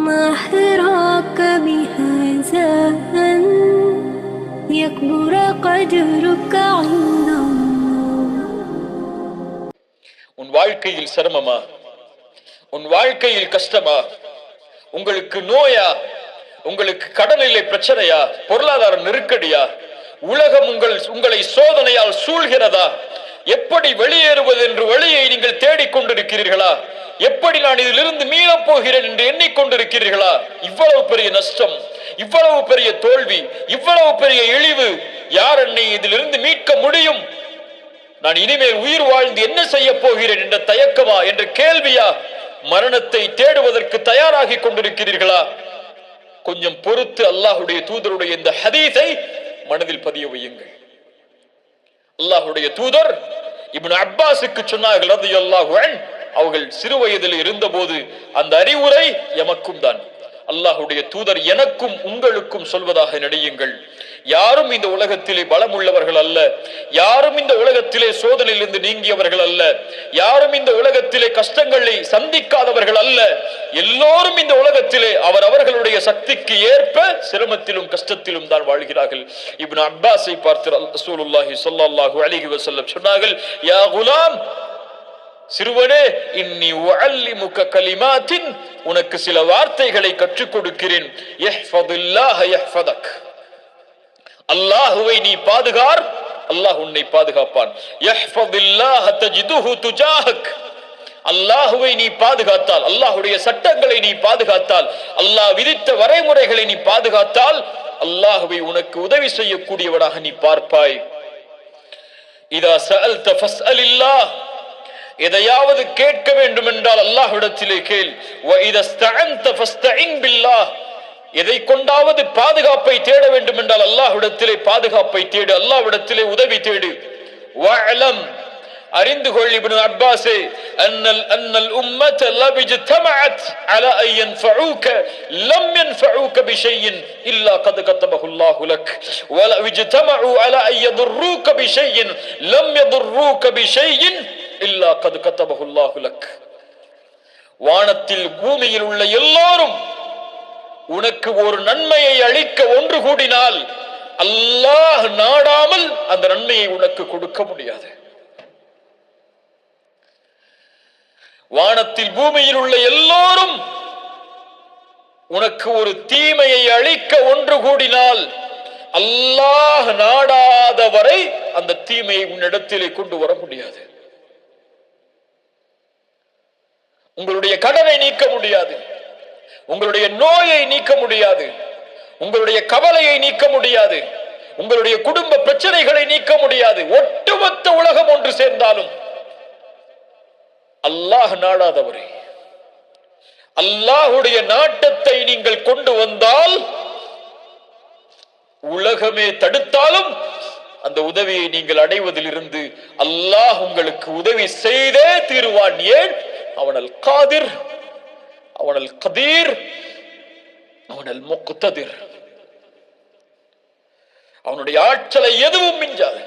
ما حراك بهذا أن يكبر قدرك عند الله. உன் வாழ்க்கையில் சிரமமா? உன் வாழ்க்கையில் கஷ்டமா? உங்களுக்கு நோயா? உங்களுக்கு கடனிலை பிரச்சனையா? பொருளாதார நெருக்கடியா? உலகம் உங்களை சோதனையால் சூழ்கிறதா? எப்படி வெளியேறுவது என்று வழியை நீங்கள் தேடிக்கொண்டிருக்கிறீர்களா? எப்படி நான் இதிலிருந்து மீளப் போகிறேன் என்று எண்ணிக்கொண்டிருக்கிறீர்களா? இவ்வளவு பெரிய நஷ்டம், இவ்வளவு பெரிய தோல்வி, இவ்வளவு பெரிய இழிவு, யார் என்னை இதிலிருந்து மீட்க முடியும்? நான் இனிமேல் உயிர் வாழ்ந்து என்ன செய்ய போகிறேன் என்ற தயக்கமா, என்ற கேள்வியா? மரணத்தை தேடுவதற்கு தயாராகி கொண்டிருக்கிறீர்களா? கொஞ்சம் பொறுத்து அல்லாஹுடைய தூதருடைய இந்த ஹதீஸை மனதில் பதிய வையுங்கள். அல்லாஹுடைய தூதர் இப்னு அப்பாஸுக்கு சொன்னார்கள் ரலியல்லாஹு அன்ஹு, அவர்கள் சிறு வயதில் இருந்தபோது அந்த அறிவுரை எமக்கும் தான். அல்லாஹுடைய தூதர் எனக்கும் உங்களுக்கும் சொல்வதாக நினையுங்கள். யாரும் இந்த உலகத்திலே பலம் உள்ளவர்கள் அல்ல, யாரும் இந்த உலகத்திலே சோதனையிலிருந்து நீங்கியவர்கள் அல்ல, யாரும் இந்த உலகத்திலே கஷ்டங்களை சந்திக்காதவர்கள் அல்ல. எல்லோரும் இந்த உலகத்திலே அவர்களுடைய சக்திக்கு ஏற்ப சிரமத்திலும் கஷ்டத்திலும் தான் வாழ்கிறார்கள். இப்னு அப்பாஸை பார்த்து ரசூலுல்லாஹி ஸல்லல்லாஹு அலைஹி வஸல்லம் சொன்னார்கள், யா குலாம், சிறுவனே, இன்னி உஅல்லிமுக கலிமாத்தின், உனக்கு சில வார்த்தைகளை கற்றுக் கொடுக்கிறேன். யஹ்ஃபதுல்லாஹ யஹ்ஃபதக், அல்லாஹுவை நீ பாதுகார், அல்லாஹ் உன்னை பாதுகாப்பான். யஹ்ஃபதுல்லாஹ தஜிதுஹு துஜாஹக், அல்லாஹுவை நீ பாதுகாத்தால், அல்லாஹுடைய சட்டங்களை நீ பாதுகாத்தால், அல்லாஹ் விதித்த வரைமுறைகளை நீ பாதுகாத்தால், அல்லாஹுவை உனக்கு உதவி செய்யக்கூடியவனாக நீ பார்ப்பாய். இதா சஅல்த ஃபஸ்அலில்லாஹ், எதையாவது கேட்க வேண்டும் என்றால் அல்லாஹ்விடத்திலே கேள். வ இதா ஸ்தஅன்த ஃபஸ்தஇன் பில்லாஹ், எதை கொண்டாவது பாதுகாப்பை தேட வேண்டும் என்றால் அல்லாஹ்விடத்திலே பாதுகாப்பை தேடு, அல்லாஹ்விடத்திலே உதவி தேடு. வஅலம், அறிந்து கொள் இப்னு அப்பாஸே, அன்னல் உம்மத லபிஜ்தமஅத் அலா அன் யன்ஃபஊக லம் யன்ஃபஊக பிஷைஇன் இல்லா கத் கதபஹு அல்லாஹு லக் வ லபிஜ்தமஉ அலா அன் யதுர்ரூக பிஷைஇன் லம் யதுர்ரூக பிஷைஇன் இல்லா கத் கதபஹு அல்லாஹு லக். வானத்தில் பூமியில் உள்ள எல்லோரும் உனக்கு ஒரு நன்மையை அளிக்க ஒன்று கூடினால் அல்லாஹ் நாடாமல் அந்த நன்மையை உனக்கு கொடுக்க முடியாது. வானத்தில் பூமியில் உள்ள எல்லோரும் உனக்கு ஒரு தீமையை அளிக்க ஒன்று கூடினால் அல்லாஹ் நாடாத வரை அந்த தீமையை உன்னிடத்திலே கொண்டு வர முடியாது. உங்களுடைய கடனை நீக்க முடியாது, உங்களுடைய நோயை நீக்க முடியாது, உங்களுடைய கவலையை நீக்க முடியாது, உங்களுடைய குடும்ப பிரச்சனைகளை நீக்க முடியாது. ஒட்டுமொத்த உலகம் ஒன்று சேர்ந்தாலும் அல்லாஹ் நாடாதவரே, அல்லாஹுடைய நாட்டத்தை நீங்கள் கொண்டு வந்தால், உலகமே தடுத்தாலும் அந்த உதவியை நீங்கள் அடைவதில் இருந்து அல்லாஹ் உங்களுக்கு உதவி செய்தே தீருவான். ஏன்? அவனல் காதிர், அவனல் கதீர், அவனல் முக்ததிர். அவனுடைய ஆற்றலை எதுவும் மிஞ்சாது.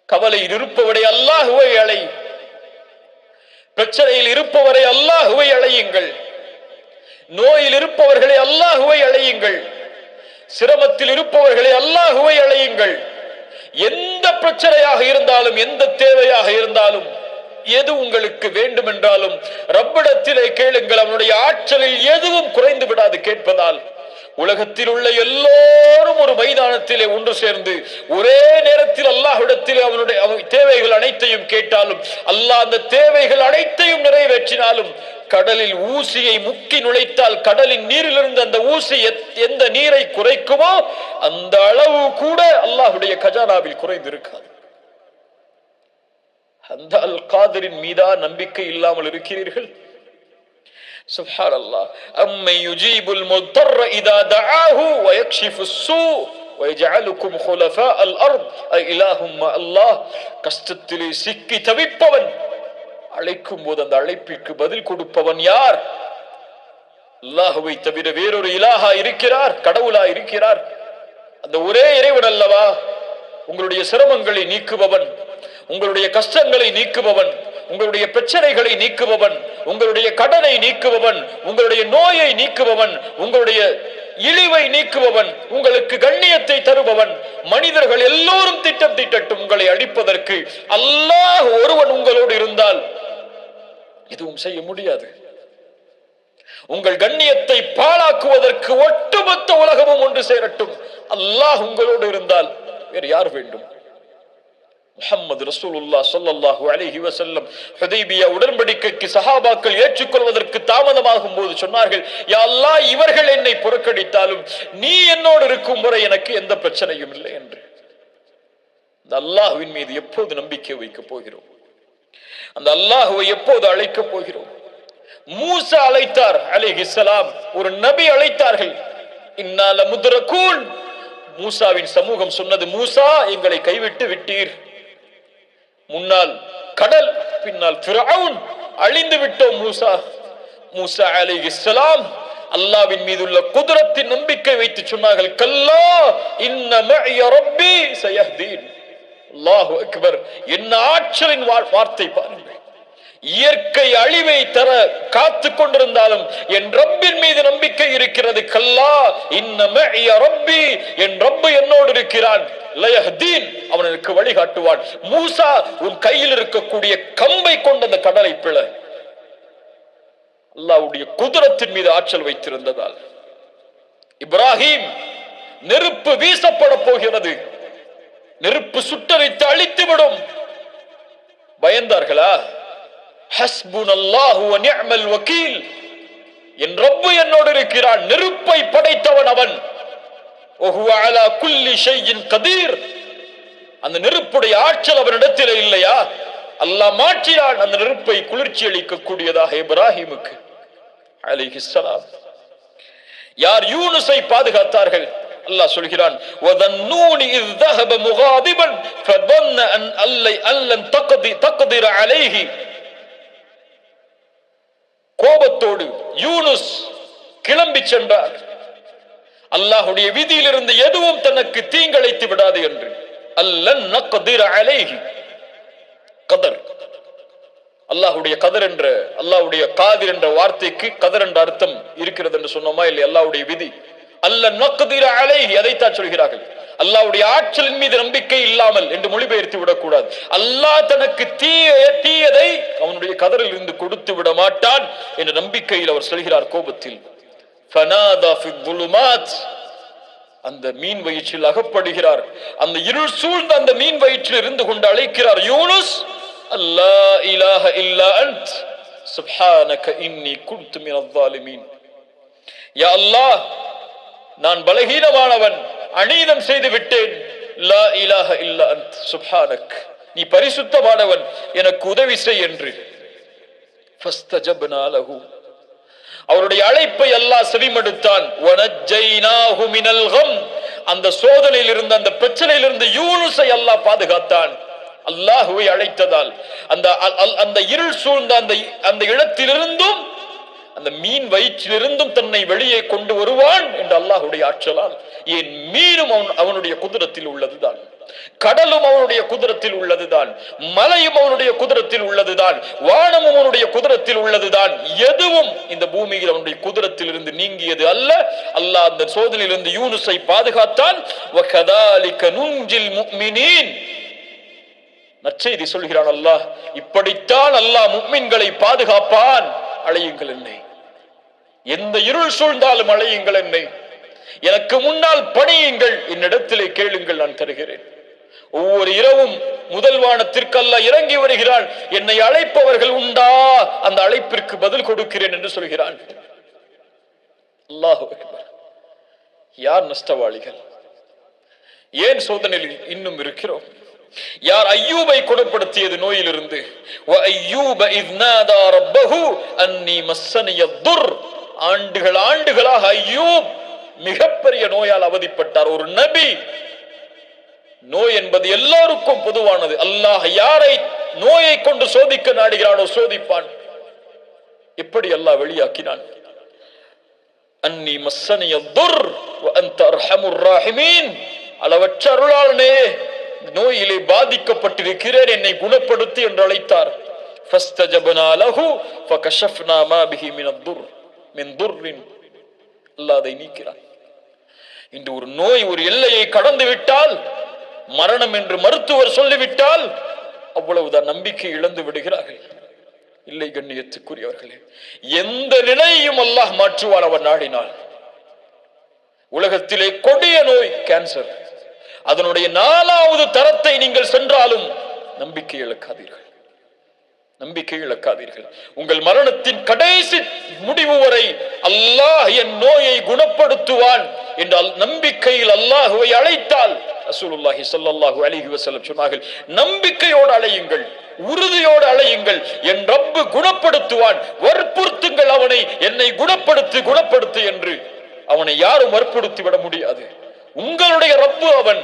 கவலையில் இருப்பவரை அல்லாஹுவை அழை, பிரச்சனையில் இருப்பவரை அல்லாஹுவை அழையுங்கள், நோயில் இருப்பவர்களை அல்லாஹுவை அழையுங்கள், சிரமத்தில் இருப்பவர்களை அல்லாஹுவை அழையுங்கள். எந்த பிரச்சனையாக இருந்தாலும், எந்த தேவையாக இருந்தாலும், எது உங்களுக்கு வேண்டும் என்றாலும் ரப்பிடத்திலே கேளுங்கள். அவனுடைய ஆற்றலில் எதுவும் குறைந்து விடாது கேட்பதால். உலகத்தில் உள்ள எல்லோரும் ஒரு மைதானத்திலே ஒன்று சேர்ந்து ஒரே நேரத்தில் அல்லாஹ்விடத்திலே அவனுடைய தேவைகள் அனைத்தையும் கேட்டாலும், அல்லாஹ் அந்த தேவைகள் அனைத்தையும் நிறைவேற்றினாலும், கடலில் ஊசியை முக்கி நுழைத்தால் கடலின் நீரிலிருந்து அந்த ஊசி எந்த நீரை குறைக்குமோ அந்த அளவு கூட அல்லாஹ்வுடைய கஜானாவில் குறைந்திருக்காது. அந்த அல் காதிரின் மீதா நம்பிக்கை இல்லாமல் இருக்கிறீர்கள்? சுப்ஹானல்லாஹ். அம்மை யுஜீபுல் முத்தர்ர இதா தஆஹு வ யக்ஷிஃபுஸ் ஸூ வ யஜஅலுக்கும் குலஃபாஅல் அர்த் இலாஹும் அல்லாஹ். கஷ்டத்திலே சிக்கி தவிப்பவன் அழைக்கும் போது அந்த அழைப்பிற்கு பதில் கொடுப்பவன் யார்? அல்லாஹ்வை தவிர வேறொரு இலாஹா இருக்கிறார்? கடவுளா இருக்கிறார்? அந்த ஒரே இறைவன் அல்லவா உங்களுடைய சிரமங்களை நீக்குபவன், உங்களுடைய கஷ்டங்களை நீக்குபவன், உங்களுடைய பிரச்சனைகளை நீக்குபவன், உங்களுடைய கடனை நீக்குபவன், உங்களுடைய நோயை நீக்குபவன், உங்களுடைய இழிவை நீக்குபவன், உங்களுக்கு கண்ணியத்தை தருபவன். மனிதர்கள் எல்லோரும் திட்டம் தீட்டட்டும் உங்களை அடிப்பதற்கு, அல்லாஹ் ஒருவன் உங்களோடு இருந்தால் எதுவும் செய்ய முடியாது. உங்கள் கண்ணியத்தை பாழாக்குவதற்கு ஒட்டுமொத்த உலகமும் ஒன்று சேரட்டும், அல்லாஹ் உங்களோடு இருந்தால் வேறு யார் வேண்டும்? முஹம்மது ரசூலுல்லாஹ் ஸல்லல்லாஹு அலைஹி வஸல்லம் ஹுதைபியா உடன்படிக்கைக்கு சஹாபாக்கள் ஏற்றுக்கொள்வதற்கு தாமதமாகும் போது சொன்னார்கள், யா அல்லாஹ், இவர்கள் என்னை புறக்கணித்தாலும் நீ என்னோடு இருக்கும் வரை எனக்கு எந்த பிரச்சனையும் இல்லை என்று. அந்த அல்லாஹ்வின் மீது எப்போது நம்பிக்கை வைக்கப் போகிறோம்? அந்த அல்லாஹ்வை எப்போது அழைக்கப் போகிறோம்? மூசா அழைத்தார் அலைஹிஸ்ஸலாம், ஒரு நபி அழைத்தார்கள். இன்னா லமுத்ரகூன். மூசாவின் சமூகம் சொன்னது, மூசா, எங்களை கைவிட்டு விட்டீர். முன்னால் கடல், பின்னால் ஃபிரௌன், அழிந்து விட்டோம் மூசா. மூசா அலைஹிஸ்ஸலாம் அல்லாஹ்வின் மீதுள்ள குத்ரத்தின் நம்பிக்கை வைத்து சொன்னார்கள், கல்லா இன்ன மஇய ரப்பி சயஹ்தீன். அல்லாஹு அக்பர். என்ன ஆற்றலின் வார்த்தை பாருங்கள். இயற்கை அழிவை தர காத்து கொண்டிருந்தாலும் என் ரப்பின் மீது நம்பிக்கை இருக்கிறது. கல்லா இன்ன மஇய ரப்பி, என் ரப்பு என்னோடு இருக்கிறான். லயஹ்தீன், அவன் எனக்கு வழிகாட்டுவான். மூசா, உன் கையில் இருக்கக்கூடிய கம்பை கொண்ட அந்த கடலை பிள. அல்லாஹ்வுடைய குத்ரத்தின் மீது ஆற்றல் வைத்திருந்ததால். இப்ராஹிம், நெருப்பு வீசப்பட போகிறது, நெருப்பு சுட்டரித்து அழித்துவிடும். பயந்தார்களா? ஹஸ்புனல்லாஹு வ நிஅமல் வகீல். என் ரப்பு என்னோடு இருக்கிறான், நெருப்பை படைத்தவன் அவன். வஹுவ அலா குல்லி ஷைஇன் கதீர். அந்த நெருப்புடைய ஆற்றல் அவனிடத்தில் இல்லையா? அல்லாஹ் மாற்றினான் அந்த நெருப்பை குளிர்ச்சி அளிக்கக்கூடியதாக இப்ராஹிமுக்கு அலைஹிஸ்ஸலாம். யார் யூனுஸை பாதுகாத்தார்கள்? அல்லாஹ் சொல்கிறான், வதன்னூனி இஸ் ذهب مغاضبا فظن ان لن تقدر عليه. கோபத்தோடு யூனுஸ் கிளம்பி சென்றார். அல்லாஹ்வுடைய விதியிலிருந்து எதுவும் தனக்கு தீங்கிழைத்து விடாது என்று. அல்லன் நக்திர அலைஹி. கதர், அல்லாஹ்வுடைய கதர் என்ற, அல்லாஹ்வுடைய காதிர் என்ற வார்த்தைக்கு கதர் என்ற அர்த்தம் இருக்கிறது என்று சொன்னோமா இல்லை? அல்லாஹ்வுடைய விதி. அல்லன் நக்திர அலைஹி, அதைத்தான் சொல்கிறார்கள். அல்லாஹ்வுடைய ஆற்றலின் மீது நம்பிக்கை இல்லாமல் என்று மொழிபெயர்த்து விடக்கூடாது. அல்லாஹ் தனக்கு தீயதை அவனுடைய கதரில் இருந்து கொடுத்து விட மாட்டான் என்ற நம்பிக்கையில் அவர் சொல்கிறார் கோபத்தில். ஃபனாதா ஃபி ظுலுமாத். அந்த மீன் வயிற்றில் அகப்படுகிறார். அந்த இருள் சூழ்ந்த அந்த மீன் வயிற்றில் இருந்து கொண்டு அழைக்கிறார், யூனுஸ், அல்லா இலாஹ இல்லா அன்த் சுப்ஹானக இன்னி குன்து மினல் ஸாலிமீன். யா அல்லாஹ், நான் பலகீனமானவன், அநீதம் செய்து விட்டேன். லா இலாஹ இல்லா அன்த் சுப்ஹானக், நீ பரிசுத்தமானவன், எனக்கு உதவி செய் என்று. ஃபஸ்தஜப்னா லஹு, அவருடைய அழைப்பை அல்லாஹ் செவிமடுத்தான். வனஜ்ஜைனாஹு மினல் கம், அந்த சோதனையில் இருந்து, அந்த பிரச்சனையில் இருந்து யூனுஸை அல்லாஹ் பாதுகாத்தான். அல்லாஹ்வை அழைத்ததால் அந்த இருள் சூழ்ந்த அந்த இடத்திலிருந்தும், அந்த மீன் வயிற்றிலிருந்தும் தன்னை வெளியே கொண்டு வருவான் என்று அல்லாஹ்வுடைய ஆற்றலால். ஏன் மீனும் அவனுடைய குதிரத்தில் உள்ளதுதான், கடலும் அவனுடைய குதிரத்தில் உள்ளதுதான், மலையும் அவனுடைய குதிரத்தில் உள்ளதுதான், வானமும் அவனுடைய குதிரத்தில் உள்ளதுதான். எதுவும் இந்த பூமியில் அவனுடைய குதிரத்தில் இருந்து நீங்கியது அல்ல. அல்லாஹ் அந்த சோதனையிலிருந்து யூனுஸை பாதுகாத்தான். வகதாலிக நுன்ஜில் முஃமினீன், நற்செய்தி சொல்கிறான் அல்லாஹ். இப்படித்தான் அல்லாஹ் முஃமின்களை பாதுகாப்பான். அழையுங்கள் என்னை, எந்த இருள் சூழ்ந்தாலும் அழையுங்கள் என்னை, எனக்கு முன்னால் பணியுங்கள், என்னிடத்திலே கேளுங்கள், நான் தருகிறேன். ஒவ்வொரு இரவும் முதல் வானத்திற்கு அல்லாஹ் இறங்கி வருகிறான். என்னை அழைப்பவர்கள் உண்டா, அந்த அழைப்பிற்கு பதில் கொடுக்கிறேன் என்று சொல்கிறான். அல்லாஹு அக்பர். யார் நஷ்டவாளிகள்? ஏன் சோதனையில் இன்னும் இருக்கிறோம்? யார் ஐயூபை குணப்படுத்தியது நோயிலிருந்து? வஅய்யூப இஸ் நாதா ரப்பஹு அன்னி மஸ்ஸனிய துர். ஆண்டுகளாக ஐயூப் மிகப்பெரிய நோயால் அவதிப்பட்டார். ஒரு நபி. நோய் என்பது எல்லோருக்கும் பொதுவானது. அல்லாஹ் யாரை நோயை கொண்டு சோதிக்க நாடுகிறானோ சோதிப்பான். எப்படி அல்லாஹ் வெளியாக்கினான்? அன்னி மஸ்ஸனிய துர் வ அன்த அர்ஹமுர் ராஹிமீன். அளவற்ற அருளாளனே, நோயிலே பாதிக்கப்பட்டிருக்கிறேன், என்னை குணப்படுத்தி என்று அழைத்தார். فاستجبنا له فكشفنا ما به من ضر அல்லாஹ் அதை நீக்கிறான். இன்று ஒரு நோய் ஒரு எல்லையை கடந்து விட்டால், மரணம் என்று மருத்துவர் சொல்லிவிட்டால் அவ்வளவுதான், நம்பிக்கை இழந்து விடுகிறார்கள். இல்லை கண்ணியத்துக்குரியவர்களே, எந்த நிலையையும் அல்லாஹ் மாற்றுவான் அவர் நாடினால். உலகத்திலே கொடிய நோய் கேன்சர், அதனுடைய 4வது தரத்தை நீங்கள் சென்றாலும் நம்பிக்கை இழக்காதீர்கள், நம்பிக்கை இழக்காதீர்கள். உங்கள் மரணத்தின் கடைசி முடிவு வரை அல்லாஹ் என் நோயை குணப்படுத்துவான் என்ற நம்பிக்கையில் அல்லாஹுவை அழைத்தால், ரசூலுல்லாஹி ஸல்லல்லாஹு அலைஹி வஸல்லம் சொன்னார்கள், நம்பிக்கையோடு அழையுங்கள், உறுதியோடு அழையுங்கள், என் ரப்பு குணப்படுத்துவான். வற்புறுத்துங்கள் அவனை, என்னை குணப்படுத்து என்று. அவனை யாரும் வற்புறுத்தி விட முடியாது. உங்களுடைய ரப்பு அவன்.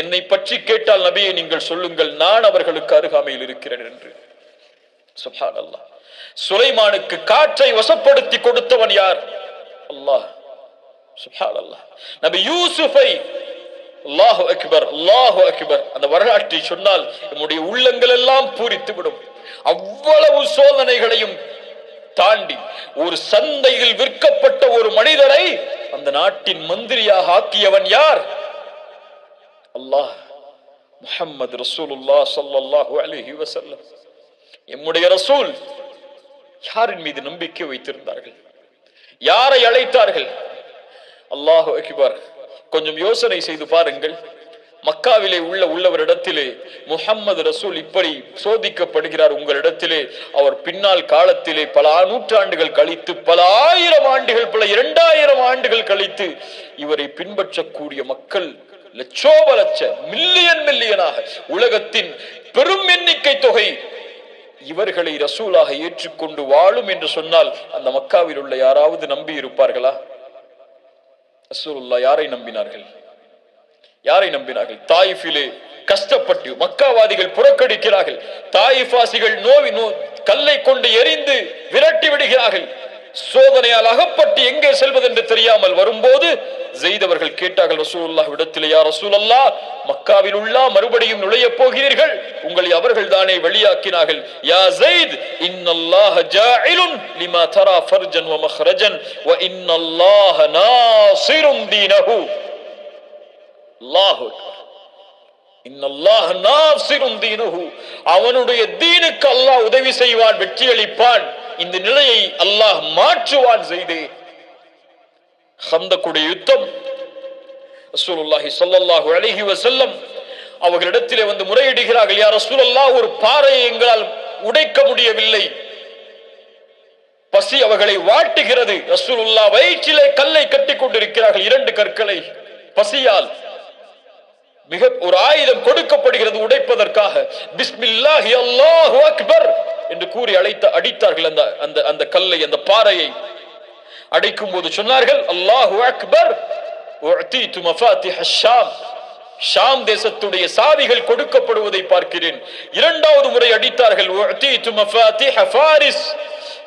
என்னை பற்றி கேட்டால் நபியே நீங்கள் சொல்லுங்கள், நான் அவர்களுக்கு அருகாமையில் இருக்கிறேன் என்று. சுப்ஹானல்லாஹ். சுலைமானுக்கு காற்றை வசப்படுத்தி கொடுத்தவன் யார்? அல்லாஹ். சுப்ஹானல்லாஹ். நபி யூசுஃபை, அல்லாஹு அக்பர், அல்லாஹு அக்பர், அந்த வரலாற்றை சொன்னால் நம்முடைய உள்ளங்கள் எல்லாம் பூரித்து விடும். அவ்வளவு சோதனைகளையும் தாண்டி ஒரு சந்தையில் விற்கப்பட்ட ஒரு மனிதரை அந்த நாட்டின் மந்திரியாக ஆக்கியவன் யார்? அல்லாஹ். முஹம்மது ரசூலுல்லாஹ் ஸல்லல்லாஹு அலைஹி வஸல்லம், நம்முடைய ரசூல் யாரின் மீது நம்பிக்கை வைத்திருந்தார்கள்? யாரை அழைத்தார்கள்? அல்லாஹு அக்பர். கொஞ்சம் யோசனை செய்து பாருங்கள். மக்காவிலே உள்ளவரிடத்திலே முஹம்மது ரசூல் இப்படி சோதிக்கப்படுகிறார். உங்களிடத்திலே அவர் பின்னால் காலத்திலே பல நூற்றாண்டுகள் கழித்து, பல 1000 ஆண்டுகள், பல 2000 ஆண்டுகள் கழித்து இவரை பின்பற்றக்கூடிய மக்கள் லட்சோப லட்ச, மில்லியனாக, உலகத்தின் பெரும் எண்ணிக்கை தொகை இவர்களை ரசூலாக ஏற்றுக்கொண்டு வாழும் என்று சொன்னால் அந்த மக்காவில் உள்ள யாராவது நம்பி இருப்பார்களா? ரசூலுல்லாஹ் யாரை நம்பினார்கள்? யாரை நம்பினார்கள்? தாயிஃபிலே கஷ்டப்பட்டு மக்காவாதிகள் புறக்கணிக்கிறார்கள். தாயிஃபாசிகள் கல்லை கொண்டு எரிந்து விரட்டி விடுகிறார்கள். சோதனையால் அகப்பட்டு எங்கே செல்வது என்று தெரியாமல் வரும்போது ஸெய்த் அவர்கள் கேட்டார்கள் ரசூலுல்லாஹ் இடத்திலே, யா ரசூலல்லாஹ், மக்காவில் உள்ள மறுபடியும் நுழைய போகிறீர்கள், உங்களை அவர்கள் தானே வெளியாக்கினார்கள். யா ஸெய்த், இன்னல்லாஹ ஜாஇலுன் லிமா தரா ஃபர்ஜன் வ மக்ரஜன் வ இன்னல்லாஹ நாஸிருன் தீனஹு. அல்லாஹு அக்பர். இன்னல்லாஹ நாஸிருன் தீனஹு. அவனுடைய தீனுக்கு அல்லாஹ் உதவி செய்வான், வெற்றி அளிப்பான். இந்த நிலையை அல்லாஹ் மாற்றுவான். ஸெய்தே, ஹந்தக்குடைய யுத்தம், ரசூலுல்லாஹி ஸல்லல்லாஹு அலைஹி வஸல்லம் அவர்களிடத்திலே வந்து முறையிடுகிறார்கள், யா ரசூலல்லாஹ், ஒரு பாறையை எங்களால் உடைக்க முடியவில்லை, பசி அவர்களை வாட்டுகிறது. ரசூலுல்லாஹ் வயிற்றிலே கல்லை கட்டிக் கொண்டிருக்கிறார்கள், 2 கற்களை. பசியால் மிக ஒரு ஆயுதம் கொடுக்கப்படுகிறது உடைப்பதற்காக. பிஸ்மில்லாஹி அல்லாஹு அக்பர் என்று கூறி அடித்தார்கள் அந்த கல்லை, அந்த பாறையை. அடைக்கும் போது சொன்னார்கள், அல்லாஹு அக்பர், உஅதீது மஃபாத்திஹ ஷாம், ஷாம் தேசத்துடைய சாவிகள் கொடுக்கப்படுவதை பார்க்கிறேன். 2வது முறை அடித்தார்கள், உஅதீது மஃபாத்திஹ ஃபாரிஸ்,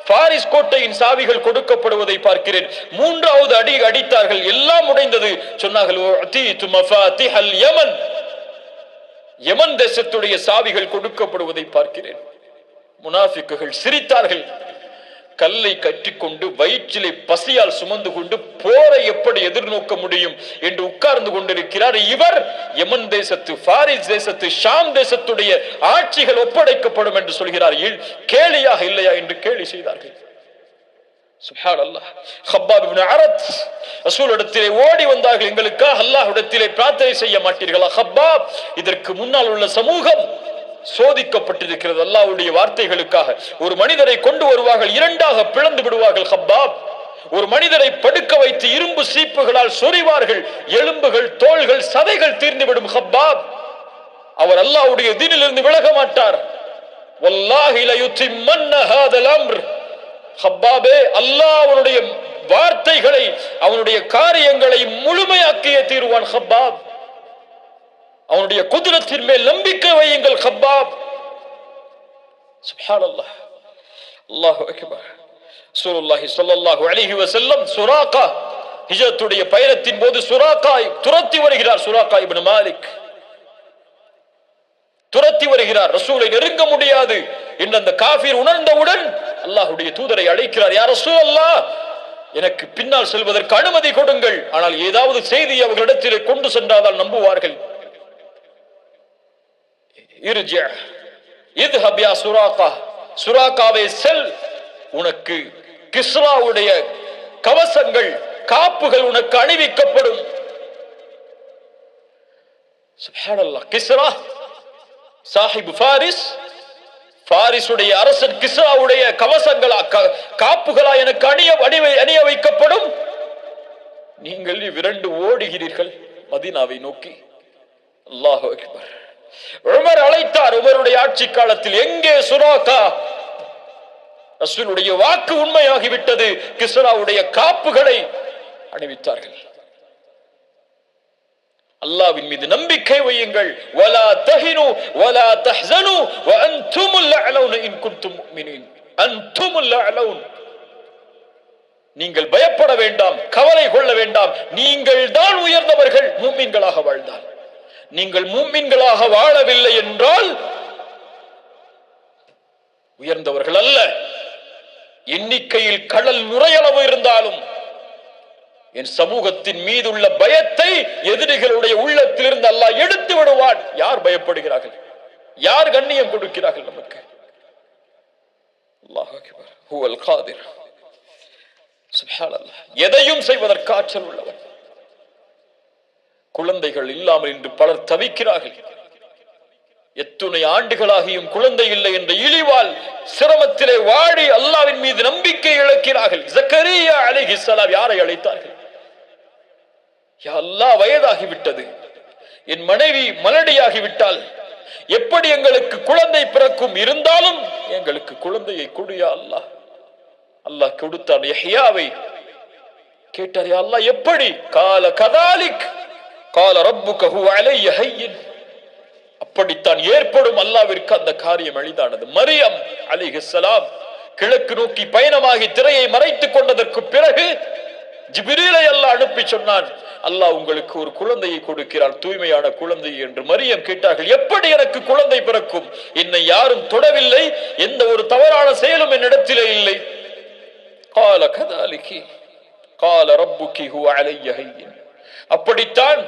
பாரிஸ் கோட்டையின் சாவிகள் கொடுக்கப்படுவதை பார்க்கிறேன். 3வது அடி அடித்தார்கள், எல்லாம் உடைந்தது. சொன்னார்கள், உஅதீது மஃபாத்திஹல் யமன், யமன் தேசத்துடைய சாவிகள் கொடுக்கப்படுவதை பார்க்கிறேன். முனாஃபிக்குகள் சிரித்தார்கள். கல்லை கட்டிக்கொண்டு வயிற்றிலே பசியால் சுமந்து கொண்டு போரை எப்படி எதிர்நோக்க முடியும் என்று உட்கார்ந்து கொண்டிருக்கிறார். இவர் யமன் தேசத்து, பாரிஸ் தேசத்து, ஷாம் தேசத்துடைய ஆட்சிகள் ஒப்படைக்கப்படும் என்று சொல்கிறார். கேலியாக இல்லையா என்று கேலி செய்தார்கள். சுப்ஹானல்லாஹ். ஹப்பாப் இப்னு அரத் ரசூலிடத்திலே ஓடி வந்தார்கள், எங்களுக்காக அல்லாஹ்விடத்திலே பிரார்த்தனை செய்ய மாட்டீர்களா? ஹப்பாப், இதற்கு முன்னால் உள்ள சமூகம் சோதிக்கப்பட்டிருக்கிறது அல்லாஹ்வுடைய வார்த்தைகளுக்காக. ஒரு மனிதரை கொண்டு வருவார்கள், 2ஆக பிளந்து விடுவார்கள். ஹப்பாப், ஒரு மனிதரை படுக்க வைத்து இரும்பு சீப்புகளால் சொறிவார்கள், எலும்புகள், தோள்கள், சதைகள் தீர்ந்துவிடும். ஹப்பாப், அவர் அல்லாஹ்வுடைய தீனிலிருந்து விலக மாட்டார். வல்லாஹி லயுத்திம்மன்ன ஹாதல் அம்ர். ஹப்பாபே, அல்லாஹ் அவனுடைய வார்த்தைகளை, அவனுடைய காரியங்களை முழுமையாக்கியே தீருவான். ஹப்பாப், அவனுடைய குதிரத்தின் மேல் நம்பிக்கை வையுங்கள். ஹப்பாப். சுப்ஹானல்லாஹ். அல்லாஹு அக்பர். ரசூலுல்லாஹி ஸல்லல்லாஹு அலைஹி வஸல்லம் சுராகா ஹிஜ்ரத்துடைய பயணத்தின் போது சுராகா துரத்தி வருகிறார். சுராகா இப்னு மாலிக் துரத்தி வருகிறார். ரசூலை நெருங்க முடியாது என்று அந்த காஃபிர் உணர்ந்தவுடன் அல்லாஹ்வுடைய தூதரை அழைக்கிறார். யா ரசூலல்லாஹ், எனக்கு பின்னால் செல்வதற்கு அனுமதி கொடுங்கள். ஆனால் ஏதாவது செய்தி அவர்களிடத்திலே கொண்டு சென்றால் நம்புவார்கள். இத்ஹப் யா சுராகா, சுராகாவே செல், உனக்கு கிஸ்ராவுடைய கவசங்கள் காப்புகள் உனக்கு அணிவிக்கப்படும். சுப்ஹானல்லாஹ். கிஸ்ரா சாஹிப் ஃபாரிஸ், பாரிசுடைய அரசன் கிஸ்ராவுடைய கவசங்களா காப்புகளா எனக்கு அணிய வைக்கப்படும். நீங்கள் விரண்டு ஓடுகிறீர்கள் மதீனாவை நோக்கி. அல்லாஹு அக்பர். உமர் அழைத்தார். உமருடைய ஆட்சி காலத்தில் எங்கே சுராகா? ரசூலுடைய வாக்கு உண்மையாகிவிட்டது. கிஸ்ராவுடைய காப்புகளை அணிவித்தார்கள். அல்லாஹ்வின் மீது நம்பிக்கை வையுங்கள். வலா தஹினு வலா தஹ்ஸனு வஅன்துமுல் அலவுன இன் குன்தும் முஃமினீன். அன்துமுல் அலவுன். நீங்கள் பயப்பட வேண்டாம், கவலை கொள்ள வேண்டாம். நீங்கள் தான் உயர்ந்தவர்கள் முஃமின்களாக வாழ்ந்தால். நீங்கள் முஃமின்களாக வாழவில்லை என்றால் உயர்ந்தவர்கள் அல்ல. எண்ணிக்கையில் கடல் நுரையளவு இருந்தாலும் என் சமூகத்தின் மீது உள்ள பயத்தை எதிரிகளுடைய உள்ளத்திலிருந்து அல்லாஹ் எடுத்து விடுவான். யார் பயப்படுகிறார்கள்? யார் கண்ணியம் கொடுக்கிறார்கள் நமக்கு? அல்லாஹ் அக்பர். ஹுவல் காதிர். சுப்ஹானல்லாஹ். எதையும் செய்வதற்கு ஆற்றல் உள்ளவன். குழந்தைகள் இல்லாமல் இன்று பலர் தவிக்கிறார்கள். எத்துணை ஆண்டுகளாகியும் குழந்தை இல்லை என்ற இழிவால் சிரமத்திலே வாடி அல்லாஹ்வின் மீது நம்பிக்கை இழக்கிறார்கள். ஜக்கரியா அலைஹிஸ்ஸலாம் யாரை அழைத்தார்கள்? யா அல்லாஹ், வயதாகிவிட்டது, என் மனைவி மலடியாகிவிட்டால் எப்படி எங்களுக்கு குழந்தை பிறக்கும்? இருந்தாலும் எங்களுக்கு குழந்தையை கொடு யா அல்லாஹ். அல்லாஹ் கொடுத்தான் யஹ்யாவை. கேட்டார், யா அல்லாஹ் எப்படி? கால கதாலிக் கால ரப்புக ஹுவ அலைய ஹய்யின். அப்படித்தான் ஏற்படும். அல்லாஹ்விற்கு அந்த காரியம் எளிதானது. மரியம் அலைஹிஸ்ஸலாம் கிழக்கு நோக்கி பயணமாகி திரையை மறைத்துக் கொண்டதற்கு பிறகு ஜிப்ரீலை அல்லாஹ் அனுப்பி சொன்னான், அல்லாஹ் உங்களுக்கு ஒரு குழந்தையை கொடுக்கிறார், தூய்மையான குழந்தை என்று. மரியம் கேட்டார்கள், எப்படி எனக்கு குழந்தை பிறக்கும்? என்னை யாரும் தொடவில்லை, எந்த ஒரு தவறான செயலும் என்னிடத்திலே இல்லை. கால கதாலிகி கால ரப்புகி ஹுவ அலைய ஹய்யின். அப்படித்தான்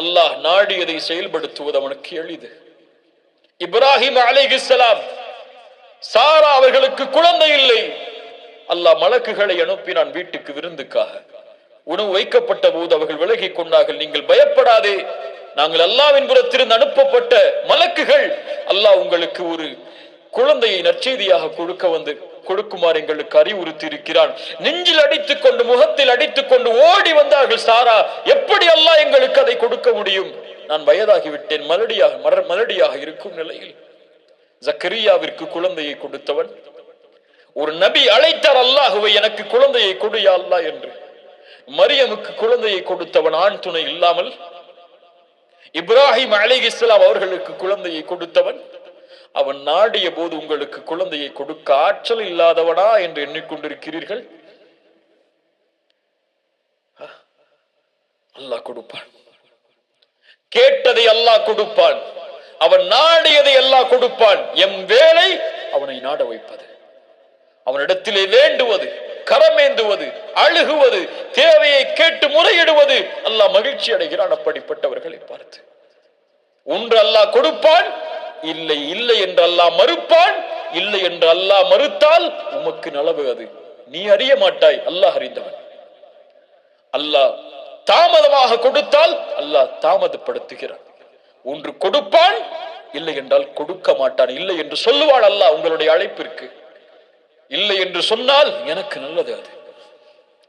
அல்லாஹ் நாடியதை செயல்படுத்துவது அவனுக்கு எளிது. இப்ராஹிம் அலைஹிஸ்ஸலாம், சாரா அவர்களுக்கு குழந்தை இல்லை. அல்லாஹ் மலக்குகளை அனுப்பினான் வீட்டுக்கு விருந்துக்காக. உணவு வைக்கப்பட்ட போது அவர்கள் விலகி கொண்டார்கள். நீங்கள் பயப்படாதே, நாங்கள் அல்லாஹ்வின் புறத்திலிருந்து அனுப்பப்பட்ட மலக்குகள். அல்லாஹ் உங்களுக்கு ஒரு குழந்தையை நற்செய்தியாக கொடுக்குமாறு எங்களுக்கு அறிவுறுத்தி இருக்கிறான். நெஞ்சில் அடித்துக் கொண்டு முகத்தில் அடித்துக் கொண்டு ஓடி வந்தார்கள் சாரா. எப்படி அல்லாஹ் எங்களுக்கு அதை கொடுக்க முடியும்? நான் வயதாகிவிட்டேன், மலடியாக இருக்கும் நிலையில். ஜக்கரியாவிற்கு குழந்தையை கொடுத்தவன் ஒரு நபி அழைத்தார் அல்லாஹுவை, எனக்கு குழந்தையை கொடு யா அல்லாஹ் என்று. மரியமுக்கு குழந்தையை கொடுத்தவன் ஆண் துணை இல்லாமல். இப்ராஹிம் அலைஹிஸ்ஸலாம் அவர்களுக்கு குழந்தையை கொடுத்தவன். அவன் நாடிய போது உங்களுக்கு குழந்தையை கொடுக்க ஆற்றல் இல்லாதவனா என்று எண்ணிக்கொண்டிருக்கிறீர்கள்? அல்லாஹ் கொடுப்பான். கேட்டதை அல்லாஹ் கொடுப்பான். அவன் நாடியதை அல்லாஹ் கொடுப்பான். எம் வேலை அவனை நாட வைப்பது, அவனிடத்திலே வேண்டுவது, கரமேந்துவது, அழுகுவது, தேவையை கேட்டு முறையிடுவது. அல்லாஹ் மகிழ்ச்சி அடைகிறான் அப்படிப்பட்டவர்களை பார்த்து. ஒன்று அல்லாஹ் கொடுப்பான், இல்லை இல்லை என்று அல்லாஹ் மறுப்பான். இல்லை என்று அல்லாஹ் மறுத்தால் உமக்கு நலவு, அது நீ அறிய மாட்டாய், அல்லாஹ் அறிந்தவன். அல்லாஹ் தாமதமாக கொடுத்தால் அல்லாஹ் தாமதப்படுத்துகிறான். ஒன்று கொடுப்பான், இல்லை என்றால் கொடுக்க மாட்டான். இல்லை என்று சொல்லுவான் அல்லாஹ் உங்களுடைய அழைப்பிற்கு. இல்லை என்று சொன்னால் எனக்கு நல்லது, அது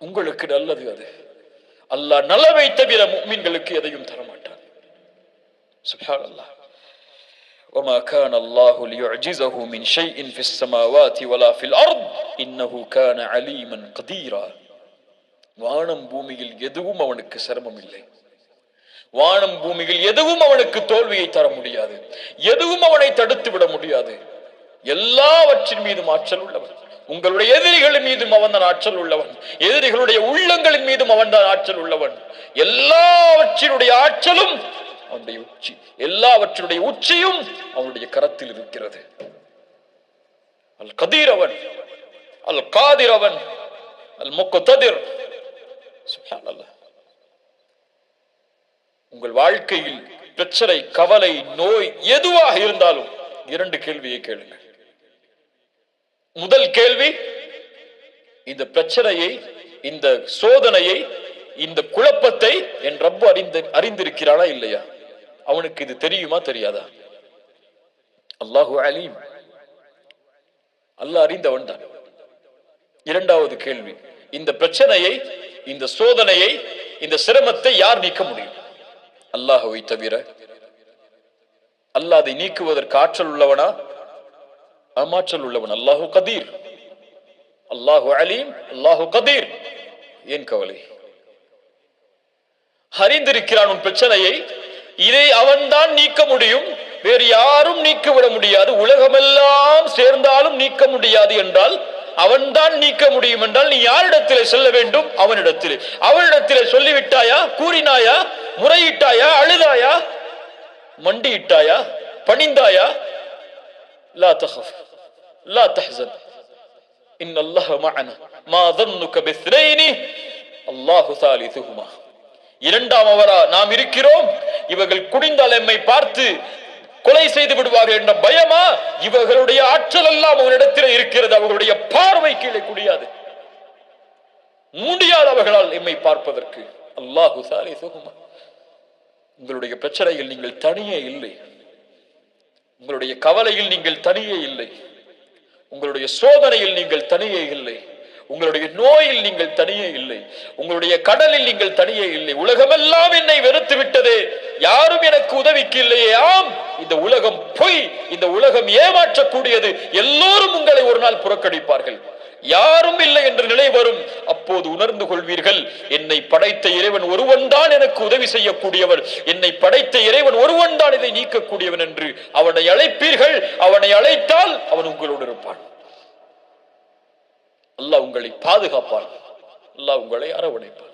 உங்களுக்கு நல்லது, அது அல்லாஹ் நலவை தவிர முஃமின்களுக்கு எதையும் தரமாட்டான். சுப்ஹானல்லாஹ். وما كان الله ليعجزه من شيء في السماوات ولا في الأرض إنه كان عليما قديرا. வானம் பூமியில் எதுவும் அவனுக்கு சிரமம் இல்லை. வானம் பூமியில் எதுவும் அவனுக்கு தோல்வியை தர முடியாது. எதுவும் அவனை தடுத்து விட முடியாது. எல்லாவற்றின் மீதும் ஆற்றல் உள்ளவன். உங்களுடைய எதிரிகளின் மீதும் அவன் தான் ஆற்றல் உள்ளவன். எதிரிகளுடைய உள்ளங்களின் மீதும் அவன் தான் ஆற்றல் உள்ளவன். எல்லாவற்றினுடைய ஆற்றலும் அவனுடைய உச்சி. எல்லாவற்றுடைய உச்சியும் அவனுடைய கரத்தில் இருக்கிறது. அல் கதீர் அவன், அல் காதிர் அவன், அல் முக்ததிர். சுப்ஹானல்லாஹ். உங்கள் வாழ்க்கையில் பிரச்சனை, கவலை, நோய் எதுவாக இருந்தாலும் 2 கேள்வியை கேளுங்கள். முதல் கேள்வி, இந்த பிரச்சனையை, இந்த சோதனையை, இந்த குழப்பத்தை என் ரப்பு அறிந்திருக்கிறானா இல்லையா? அவனுக்கு இது தெரியுமா தெரியாதா? அல்லாஹு அலீம், அல்லாஹ் அறிந்தவன் தான். இரண்டாவது கேள்வி, இந்த பிரச்சனையை, இந்த சோதனையை, இந்த சிரமத்தை யார் நீக்க முடியும்? அல்லாஹ்வை தவிர. அல்லாஹ் அதை நீக்குவதற்கு ஆற்றல் உள்ளவனா? ஆற்றல் உள்ளவன். அல்லாஹு கதீர், அல்லாஹு அலீம், அல்லாஹு கதீர். ஏன் கவலை? அறிந்திருக்கிறான் உன் பிரச்சனையை. இதை அவன்தான் நீக்க முடியும், வேறு யாரும் நீக்கிவிட முடியாது. உலகமெல்லாம் சேர்ந்தாலும் நீக்க முடியாது என்றால் அவன்தான் நீக்க முடியும் என்றால் நீ யாரிடத்திலே செல்ல வேண்டும்? அவனிடத்திலே. அவனிடத்திலே சொல்லிவிட்டாயா? கூறினாயா? முறையிட்டாயா? அழுதாயா? மண்டியிட்டாயா? பணிந்தாயா? லா தஹஃப் லா தஹ்சன் இன்னல்லாஹ மஅனா மா ظنك باثنين الله ثالثهما. இரண்டாம் அவரா நாம் இருக்கிறோம், இவர்கள் குடிந்தால் எம்மை பார்த்து கொலை செய்து விடுவார்கள் என்ற பயமா? இவர்களுடைய ஆற்றல் எல்லாம் அவனிடத்தில் இருக்கிறது. அவர்களுடைய பார்வை கீழே குடியாது, முடியாது அவர்களால் எம்மை பார்ப்பதற்கு. அல்லாஹு சாலிசுஹுமா. உங்களுடைய பிரச்சனையில் நீங்கள் தனியே இல்லை, உங்களுடைய கவலையில் நீங்கள் தனியே இல்லை, உங்களுடைய சோதனையில் நீங்கள் தனியே இல்லை, உங்களுடைய நோயில் நீங்கள் தனியே இல்லை, உங்களுடைய கடலில் நீங்கள் தனியே இல்லை. உலகமெல்லாம் என்னை வெறுத்து விட்டதே, யாரும் எனக்கு உதவிக்கு இல்லையே. ஆம், இந்த உலகம் பொய், இந்த உலகம் ஏமாற்றக்கூடியது. எல்லோரும் உங்களை ஒரு நாள் புறக்கணிப்பார்கள். யாரும் இல்லை என்ற நிலை வரும். அப்போது உணர்ந்து கொள்வீர்கள், என்னை படைத்த இறைவன் ஒருவன் தான் எனக்கு உதவி செய்யக்கூடியவர், என்னை படைத்த இறைவன் ஒருவன் தான் இதை நீக்கக்கூடியவன் என்று அவனை அழைப்பீர்கள். அவனை அழைத்தால் அவன் உங்களோடு இருப்பான். அல்லாஹ் உங்களை பாதுகாப்பான், அல்லாஹ் உங்களை அரவணைப்பான்.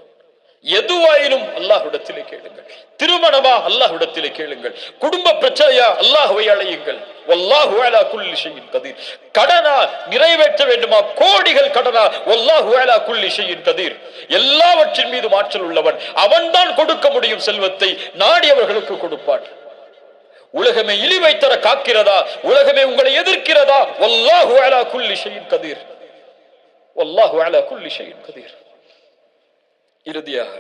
எதுவாயினும் அல்லாஹ்விடத்திலே கேளுங்கள். திருமணமா? அல்லாஹ்விடத்திலே கேளுங்கள். குடும்ப பிரச்சனையா? அல்லாஹ்வை அழையுங்கள். வல்லாஹு அலா குல்லி ஷைஇன் கதீர். கடனா நிறைவேற்ற வேண்டுமா? கோடிகள் கடனா? வல்லாஹு அலா குல்லி ஷைஇன் கதீர். எல்லாவற்றின் மீது ஆற்றல் உள்ளவன். அவன்தான் கொடுக்க முடியும் செல்வத்தை, நாடியவர்களுக்கு கொடுப்பான். உலகமே இழிவை தர காக்கிறதா? உலகமே உங்களை எதிர்க்கிறதா? வல்லாஹு அலா குல்லி ஷைஇன் கதீர். வல்லாஹு அலா குல்லி ஷைஇன் கதீர். இறுதியாக,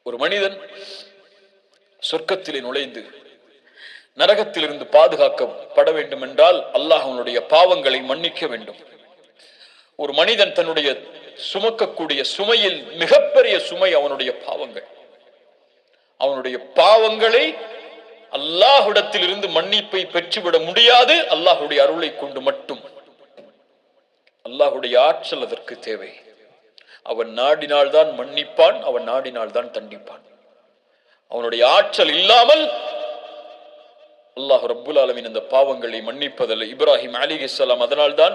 ஒரு மனிதன் சொர்க்கத்திலே நுழைந்து நரகத்திலிருந்து பாதுகாக்கப்பட வேண்டும் என்றால் அல்லாஹ் அவனுடைய பாவங்களை மன்னிக்க வேண்டும். ஒரு மனிதன் தன்னுடைய சுமக்கக்கூடிய சுமையில் மிகப்பெரிய சுமை அவனுடைய பாவங்கள். அவனுடைய பாவங்களை அல்லாஹ்விடத்தில் இருந்து மன்னிப்பை பெற்றுவிட முடியாது, அல்லாஹ்வுடைய அருளை கொண்டு மட்டும். அல்லாஹ்வுடைய ஆற்றல் அதற்கு தேவை. அவன் நாடினால்தான் மன்னிப்பான், அவன் நாடினால்தான் தண்டிப்பான். அவனுடைய ஆற்றல் இல்லாமல் அல்லாஹ் ரப்புல் ஆலமீன் அந்த பாவங்களை மன்னிப்பதில்லை. இப்ராஹிம் அலைஹிஸ்ஸலாம் அதனால்தான்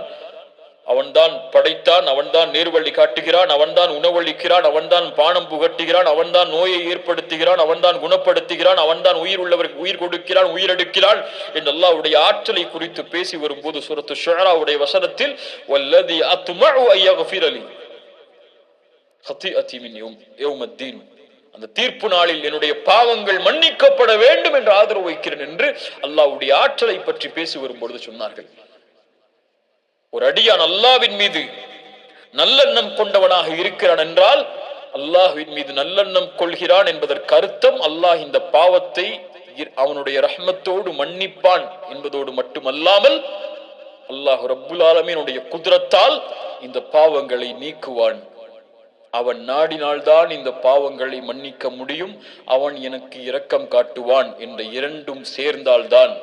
அவன்தான் படைத்தான், அவன்தான் நேர்வழி காட்டுகிறான், அவன்தான் உணவளிக்கிறான், அவன்தான் பானம் புகட்டுகிறான், அவன்தான் நோயை ஏற்படுத்துகிறான், அவன்தான் குணப்படுத்துகிறான், அவன்தான் உயிர் உள்ளவருக்கு உயிர் கொடுக்கிறான், உயிரெடுக்கிறான் என்று அல்லாஹ்வுடைய ஆற்றலை குறித்து பேசி வரும்போது சூரத்து ஷுஆராவுடைய வசனத்தில் வல்லதி அத்மஉ அய்யக்ஃபிர லி ஹதீஅதி மின் யௌமத்தீன், அந்த தீர்ப்பு நாளில் என்னுடைய பாவங்கள் மன்னிக்கப்பட வேண்டும் என்று ஆதரவு வைக்கிறேன் என்று அல்லாஹ்வுடைய ஆற்றலை பற்றி பேசி வரும்பொழுது சொன்னார்கள். ஒரு அடியான் அல்லாஹ்வின் மீது நல்லெண்ணம் கொண்டவனாக இருக்கிறான் என்றால் அல்லாஹ்வின் மீது நல்லெண்ணம் கொள்கிறான் என்பதற்கு அர்த்தம் அல்லாஹ் இந்த பாவத்தை அவனுடைய ரஹ்மத்தோடு மன்னிப்பான் என்பதோடு மட்டுமல்லாமல் அல்லாஹ் ரப்புல் ஆலமீனுடைய குத்ரத்தால் இந்த பாவங்களை நீக்குவான். அவன் நாடினால்தான் இந்த பாவங்களை மன்னிக்க முடியும், அவன் எனக்கு இரக்கம் காட்டுவான் என்ற இரண்டும் சேர்ந்தால்தான்,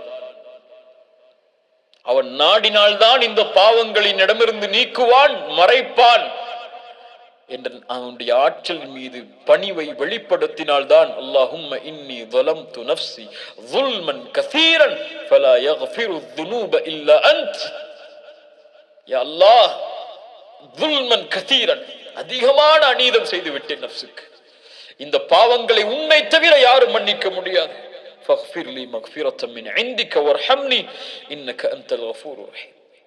அவன் நாடினால்தான் இந்த பாவங்களின் இடமிருந்து நீக்குவான், மறைப்பான் என்ற அவனுடைய ஆற்றல் மீது பணிவை வெளிப்படுத்தினால்தான் அல்லாஹும்ம இன்னி ظلمت نفسي ظلما كثيرا فلا يغفر الذنوب الا انت. யா அல்லாஹ், ظلما كثيرا, அதிகமான அநீதம் செய்து விட்டேன் நஃப்ஸுக்கு, இந்த பாவங்களை உன்னை தவிர யாரும் மன்னிக்க முடியாது.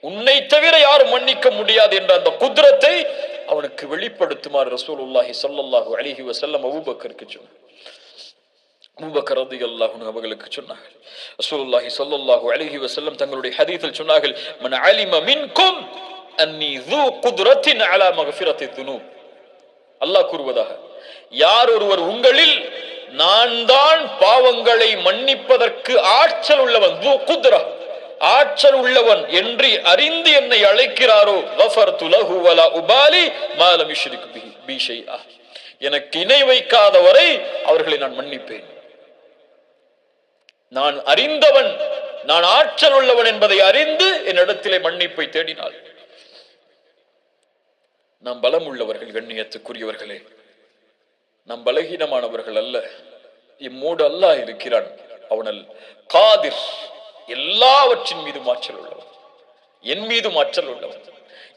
உன்னை தவிர யாரும் மன்னிக்க முடியாது என்ற அந்த குத்ரத்தை அவனுக்கு வெளிப்படுத்துமாறு ரசூலுல்லாஹி ஸல்லல்லாஹு அலைஹி வஸல்லம் அபூபக்கருக்கு சொன்னார். அபூபக்கர் ரலியல்லாஹு அன்ஹு அவர்களுக்கு சொன்னார்கள். ரசூலுல்லாஹி ஸல்லல்லாஹு அலைஹி வஸல்லம் தங்களுடைய ஹதீஸில் சொன்னார்கள், மன் அலிம மின்கும் அன்னி ذو قدرة على مغفرة الذنوب. அல்லாஹ் கூறுவதாக, யார் ஒருவர் உங்களில் நான் தான் பாவங்களை மன்னிப்பதற்கு ஆற்றல் உள்ளவன், ذو قدرة ஆற்றல் உள்ளவன் என்று அறிந்து என்னை அழைக்கிறாரோ, கஃபர்து லஹு வலா உபாலி மா லம் யுஷ்ரிக் பி ஷைஆ, எனக்கு இணை வைக்காதவரை அவர்களை நான் மன்னிப்பேன். நான் அறிந்தவன், நான் ஆற்றல் உள்ளவன் என்பதை அறிந்து என்னிடத்திலே மன்னிப்பை தேடினாள். நாம் பலம் உள்ளவர்கள், கண்ணியத்துக்குரியவர்களே, நாம் பலகீனமானவர்கள் அல்ல. இம்மோடு அல்லாஹ் இருக்கிறான். அவனல் காதிர், எல்லாவற்றின் மீதும் ஆற்றல் உள்ளவன், என் மீதும் ஆற்றல் உள்ளவன்,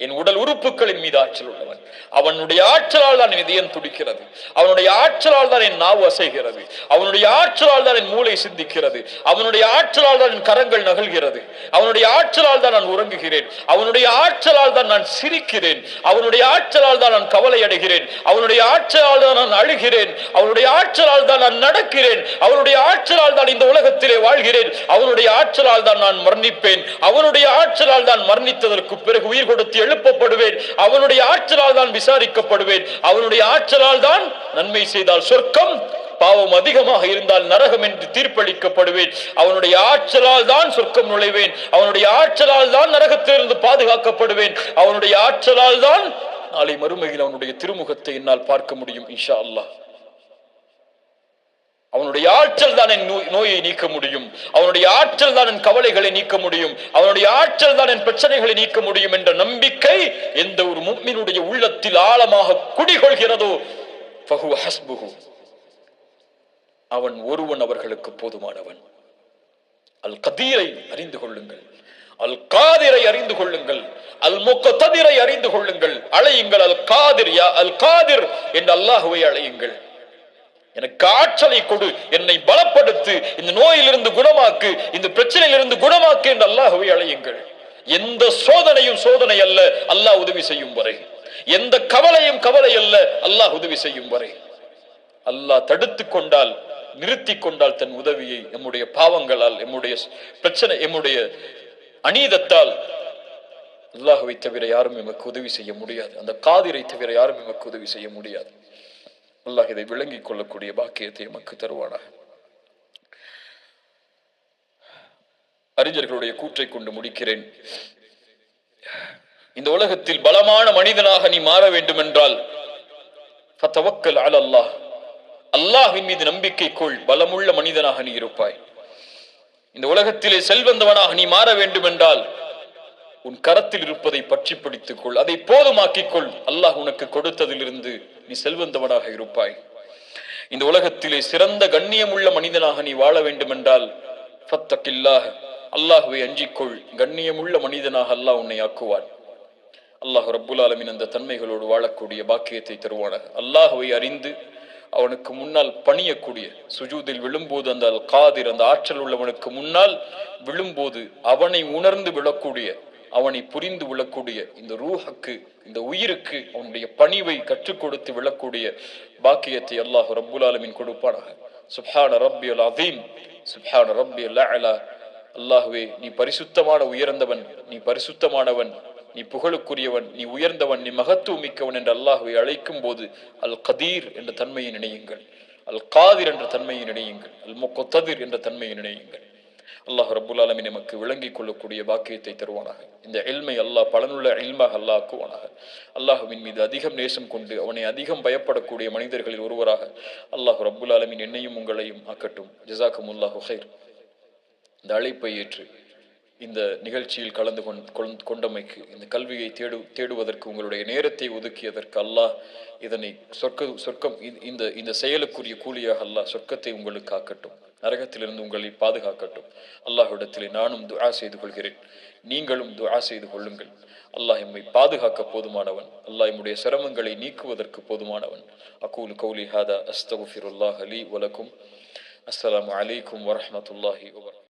என் உடல் உறுப்புகளின் மீது ஆற்றல் உள்ளவன். அவனுடைய ஆற்றலால் தான் என் இதயம் துடிக்கிறது, அவனுடைய ஆற்றலால் தான் என் நாவு அசைகிறது, அவனுடைய ஆற்றலால் தான் என் மூளை சிந்திக்கிறது, அவனுடைய ஆற்றலால் தான் என் கரங்கள் நகல்கிறது, அவனுடைய ஆற்றலால் தான் நான் உறங்குகிறேன், அவனுடைய ஆற்றலால் தான் நான் சிரிக்கிறேன், அவனுடைய ஆற்றலால் தான் நான் கவலை அடைகிறேன், அவனுடைய ஆற்றலால் தான் நான் அழுகிறேன், அவனுடைய ஆற்றலால் தான் நான் நடக்கிறேன், அவனுடைய ஆற்றலால் தான் இந்த உலகத்திலே வாழ்கிறேன், அவனுடைய ஆற்றலால் தான் நான் மரணிப்பேன், அவனுடைய ஆற்றலால் தான் மரணித்ததற்கு பிறகு உயிர் கொடுத்து எழுப்பப்படுவேன், அவனுடைய ஆற்றலால் தான் விசாரிக்கப்படுவேன், அவனுடைய ஆற்றலால் தான் நன்மை செய்தால் சொர்க்கம், பாவம் அதிகமாக இருந்தால் நரகம் என்று தீர்ப்பளிக்கப்படுவேன், அவனுடைய ஆற்றலால் தான் சொர்க்கம் நுழைவேன், அவனுடைய ஆற்றலால் தான் நரகத்திலிருந்து பாதுகாக்கப்படுவேன், அவனுடைய ஆற்றலால் தான் நாளை மறுமையில் அவனுடைய திருமுகத்தை என்னால் பார்க்க முடியும் இன்ஷா அல்லாஹ். அவனுடைய ஆற்றல் தான் என் நோயை நீக்க முடியும், அவனுடைய ஆற்றல் தான் என் கவலைகளை நீக்க முடியும், அவனுடைய ஆற்றல் தான் என் பிரச்சனைகளை நீக்க முடியும் என்ற நம்பிக்கை எந்த ஒரு முஃமினுடைய உள்ளத்தில் ஆழமாக குடிகொள்கிறதோ ஃபஹுவ ஹஸ்புஹு, அவன் ஒருவன் அவர்களுக்கு போதுமானவன். அல் கதீரை அறிந்து கொள்ளுங்கள், அல் காதிரை அறிந்து கொள்ளுங்கள், அல் முக்ததிரை அறிந்து கொள்ளுங்கள். அழையுங்கள் அல் காதிர், யா அல் காதிர் என்று அல்லாஹ்வை அழையுங்கள். எனக்கு ஆற்றலை கொடு, என்னை பலப்படுத்து, இந்த நோயிலிருந்து குணமாக்கு, இந்த பிரச்சனையிலிருந்து குணமாக்கு என்று அல்லாஹ்வை அழையுங்கள். எந்த சோதனையும் சோதனை அல்ல அல்லாஹ் உதவி செய்யும் வரை, எந்த கவலையும் கவலை அல்ல அல்லாஹ் உதவி செய்யும் வரை. அல்லாஹ் தடுத்து கொண்டால், நிறுத்தி கொண்டால் தன் உதவியை நம்முடைய பாவங்களால், நம்முடைய பிரச்சனை, நம்முடைய அநீதத்தால் அல்லாஹ்வை தவிர யாரும் எமக்கு உதவி செய்ய முடியாது. அந்த காதிரை தவிர யாரும் எமக்கு உதவி செய்ய முடியாது. அல்லாஹ் இதை விளங்கிக் கொள்ளக்கூடிய பாக்கியத்தை எமக்கு தருவானாக. அறிஞர்களுடைய கூற்றை கொண்டு முடிக்கிறேன். இந்த உலகத்தில் பலமான மனிதனாக நீ மாற வேண்டும் என்றால் ஃபதவக்கல் அலல்லாஹ், அல்லாஹ்வின் மீது நம்பிக்கை கொள், பலமுள்ள மனிதனாக நீ இருப்பாய். இந்த உலகத்திலே செல்வந்தவனாக நீ மாற வேண்டும் என்றால் உன் கரத்தில் இருப்பதை பற்றி பிடித்துக் கொள், அதை போதுமாக்கிக் கொள். அல்லாஹ் உனக்கு கொடுத்ததிலிருந்து நீ செல்வந்தவனாக இருப்பாய். இந்த உலகத்திலே சிறந்த கண்ணியமுள்ள மனிதனாக நீ வாழ வேண்டும் என்றால் ஃபத்தகில்லாஹ், அல்லாஹ்வை அஞ்சிக்கொள், கண்ணியமுள்ள மனிதனாக அல்லாஹ் உன்னை ஆக்குவான். அல்லாஹ் ரப்புல் ஆலமீன் அந்த தன்மைகளோடு வாழக்கூடிய பாக்கியத்தை தருவானாக. அல்லாஹ்வை அறிந்து அவனுக்கு முன்னால் பணியக்கூடிய, சுஜூதில் விழும்போது அந்த அல் காதிர், அந்த ஆற்றல் உள்ளவனுக்கு முன்னால் விழும்போது அவனை உணர்ந்து விழக்கூடிய, அவனை புரிந்து விழக்கூடிய, இந்த ரூஹுக்கு, இந்த உயிருக்கு அவனுடைய பணிவை கற்றுக் கொடுத்து விழக்கூடிய பாக்கியத்தை அல்லாஹ் ரப்புல் ஆலமீன் கொடுப்பானாக. சுப்ஹான ரப்பியல் அதீம், சுப்ஹான ரப்பியல் அலா. அல்லாஹ்வே, நீ பரிசுத்தமான உயர்ந்தவன், நீ பரிசுத்தமானவன், நீ புகழுக்குரியவன், நீ உயர்ந்தவன், நீ மகத்துவமிக்கவன் என்று அல்லாஹ்வை அழைக்கும் போது அல் கதீர் என்ற தன்மையை நினையுங்கள், அல் காதிர் என்ற தன்மையை நினையுங்கள், அல் முக்ததிர் என்ற தன்மையை நினையுங்கள். அல்லாஹ் ரப்புல் ஆலமீன் நமக்கு விளங்கிக் கொள்ளக்கூடிய பாக்கியத்தை தருவானாக. இந்த இல்மை அல்லாஹ் பலனுள்ள இல்மாக அல்லாஹ் ஆக்குவானாக. அல்லாஹ்வின் மீது அதிகம் நேசம் கொண்டு அவனை அதிகம் பயப்படக்கூடிய மனிதர்களில் ஒருவராக அல்லாஹ் ரப்புல் ஆலமீன் என்னையும் உங்களையும் ஆக்கட்டும். ஜஸாக்குமுல்லாஹு கைர். இந்த அழைப்பை ஏற்று இந்த நிகழ்ச்சியில் கலந்து கொண்டமைக்கு, இந்த கல்வியை தேடுவதற்கு உங்களுடைய நேரத்தை ஒதுக்கியதற்கு அல்லாஹ் இதனை சொர்க்கம் இந்த செயலுக்குரிய கூலியாக அல்லாஹ் சொர்க்கத்தை உங்களுக்கு ஆக்கட்டும். நரகத்திலிருந்து உங்களை பாதுகாக்கட்டும். அல்லாஹ்விடத்திலே நானும் துஆ செய்து கொள்கிறேன், நீங்களும் துஆ செய்து கொள்ளுங்கள். அல்லாஹ் எம்மை பாதுகாக்க போதுமானவன், அல்லாஹ் எம்முடைய சிரமங்களை நீக்குவதற்கு போதுமானவன். அகூலு கௌலி ஹாதா அஸ்தக்ஃபிருல்லாஹ லீ வ லக்கும். அஸ்ஸலாமு அலைக்கும் வரஹ்மத்துல்லாஹி வபரகாத்துஹு.